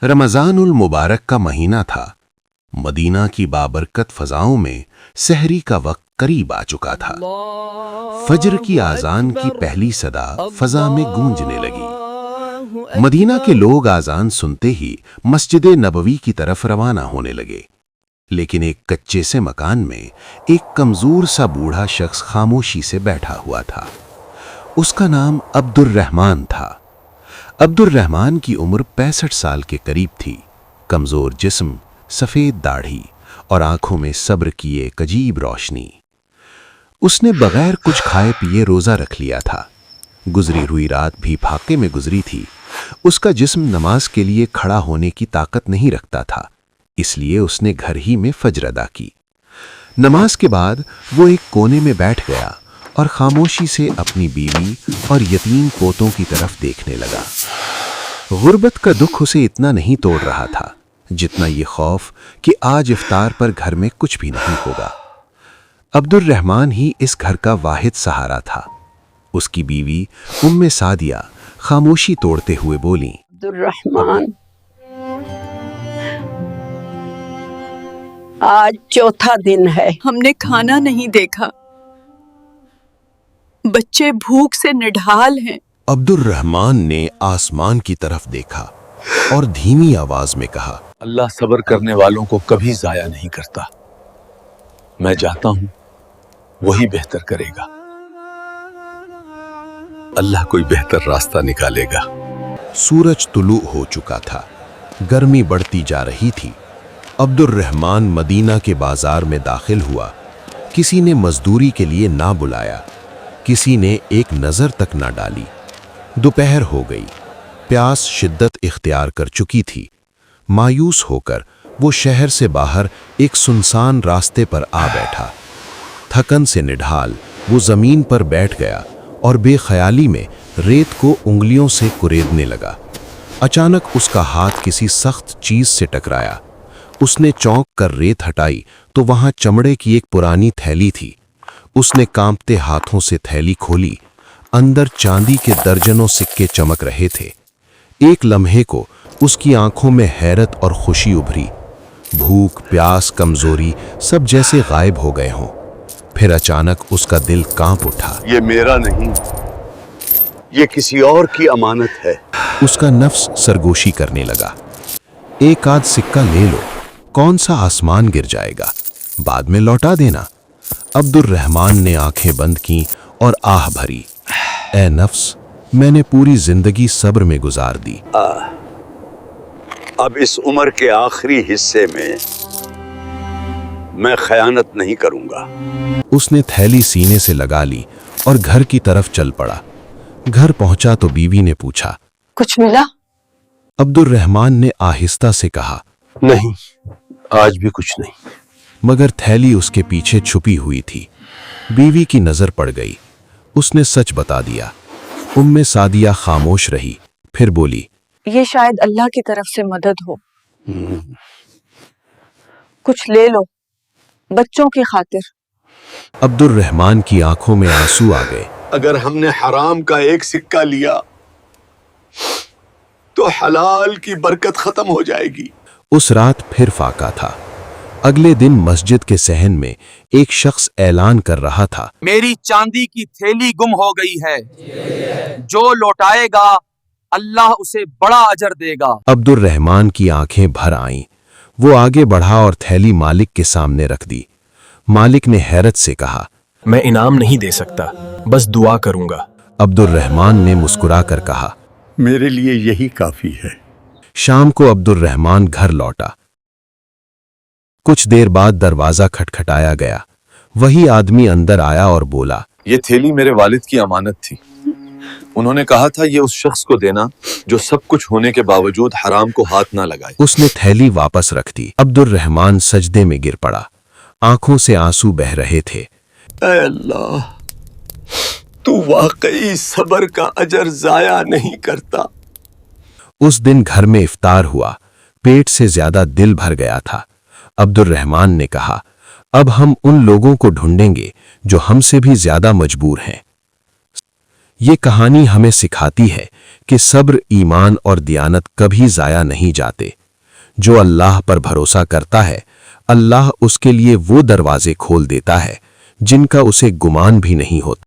रमज़ानुल मुबारक का महीना था। मदीना की बाबरकत फजाओं में सहरी का वक्त करीब आ चुका था। फजर की आजान की पहली सदा फजा में गूंजने लगी। मदीना के लोग आजान सुनते ही मस्जिद नबवी की तरफ रवाना होने लगे। लेकिन एक कच्चे से मकान में एक कमजोर सा बूढ़ा शख्स खामोशी से बैठा हुआ था। उसका नाम अब्दुर्रहमान था। अब्दुर्रहमान की उम्र 65 साल के करीब थी। कमजोर जिस्म, सफेद दाढ़ी और आंखों में सब्र की एक अजीब रोशनी। उसने बगैर कुछ खाए पिए रोजा रख लिया था। गुजरी हुई रात भी फाके में गुजरी थी। उसका जिस्म नमाज के लिए खड़ा होने की ताकत नहीं रखता था, इसलिए उसने घर ही में फज्र अदा की। नमाज के बाद वो एक कोने में बैठ गया और खामोशी से अपनी बीवी और यतीम पोतों की तरफ देखने लगा। गुर्बत का दुख उसे इतना नहीं तोड़ रहा था जितना ये खौफ कि आज इफ्तार पर घर में कुछ भी नहीं होगा। अब्दुर्रहमान ही इस घर का वाहिद सहारा था। उसकी बीवी उम्मे सादिया खामोशी तोड़ते हुए बोली, अब्दुर्रहमान, आज चौथा दिन है, हमने खाना नहीं देखा, बच्चे भूख से निढाल हैं। अब्दुर्रहमान ने आसमान की तरफ देखा और धीमी आवाज में कहा, अल्लाह सब्र करने वालों को कभी जाया नहीं करता। मैं जाता हूं, वही बेहतर करेगा। अल्लाह कोई बेहतर रास्ता निकालेगा। सूरज तुलू हो चुका था। गर्मी बढ़ती जा रही थी। अब्दुर्रहमान मदीना के बाजार में दाखिल हुआ। किसी ने मजदूरी के लिए ना बुलाया, किसी ने एक नजर तक ना डाली। दोपहर हो गई। प्यास शिद्दत इख्तियार कर चुकी थी। मायूस होकर वो शहर से बाहर एक सुनसान रास्ते पर आ बैठा। थकन से निढाल वो जमीन पर बैठ गया और बेख्याली में रेत को उंगलियों से कुरेदने लगा। अचानक उसका हाथ किसी सख्त चीज से टकराया। उसने चौंक कर रेत हटाई तो वहां चमड़े की एक पुरानी थैली थी। उसने कांपते हाथों से थैली खोली। अंदर चांदी के दर्जनों सिक्के चमक रहे थे। एक लम्हे को उसकी आंखों में हैरत और खुशी उभरी। भूख, प्यास, कमजोरी सब जैसे गायब हो गए हों। फिर अचानक उसका दिल कांप उठा। ये मेरा नहीं, ये किसी और की अमानत है। उसका नफ्स सरगोशी करने लगा। एक आध सिक्का ले लो, कौन सा आसमान गिर जाएगा, बाद में लौटा देना। अब्दुर्रहमान ने आंखें बंद की और आह भरी, ए नफ्स, मैंने पूरी जिंदगी सब्र में गुजार दी। अब इस उम्र के आखिरी हिस्से में मैं खयानत नहीं करूंगा। उसने थैली सीने से लगा ली और घर की तरफ चल पड़ा। घर पहुंचा तो बीवी ने पूछा, कुछ मिला? अब्दुर्रहमान ने आहिस्ता से कहा, नहीं, आज भी कुछ नहीं। मगर थैली उसके पीछे छुपी हुई थी। बीवी की नजर पड़ गई। उसने सच बता दिया। उम्मे सादिया खामोश रही, फिर बोली, ये शायद अल्लाह की तरफ से मदद हो। कुछ ले लो, बच्चों की खातिर। अब्दुर्रहमान की आंखों में आंसू आ गए। अगर हमने हराम का एक सिक्का लिया तो हलाल की बरकत खत्म हो जाएगी। उस रात फिर फाका था। अगले दिन मस्जिद के सहन में एक शख्स ऐलान कर रहा था, मेरी चांदी की थैली गुम हो गई है, जो लौटाएगा अल्लाह उसे बड़ा अजर देगा। अब्दुर्रहमान की आंखें भर आईं। वो आगे बढ़ा और थैली मालिक के सामने रख दी। मालिक ने हैरत से कहा, मैं इनाम नहीं दे सकता, बस दुआ करूंगा। अब्दुर्रहमान ने मुस्कुरा कर कहा, मेरे लिए यही काफी है। शाम को अब्दुर्रहमान घर लौटा। कुछ देर बाद दरवाजा खटखटाया गया। वही आदमी अंदर आया और बोला, ये थैली मेरे वालिद की अमानत थी। उन्होंने कहा था ये उस शख्स को देना जो सब कुछ होने के बावजूद हराम को हाथ ना लगाए। उसने थैली वापस रख दी। अब्दुर्रहमान सजदे में गिर पड़ा। आंखों से आंसू बह रहे थे। ऐ अल्लाह, तू वाकई सब्र का अजर जाया नहीं करता। उस दिन घर में इफ्तार हुआ। पेट से ज्यादा दिल भर गया था। अब्दुर्रहमान ने कहा, अब हम उन लोगों को ढूंढेंगे जो हमसे भी ज्यादा मजबूर हैं। یہ کہانی ہمیں سکھاتی ہے کہ صبر، ایمان اور دیانت کبھی ضائع نہیں جاتے۔ جو اللہ پر بھروسہ کرتا ہے، اللہ اس کے لیے وہ دروازے کھول دیتا ہے جن کا اسے گمان بھی نہیں ہوتا۔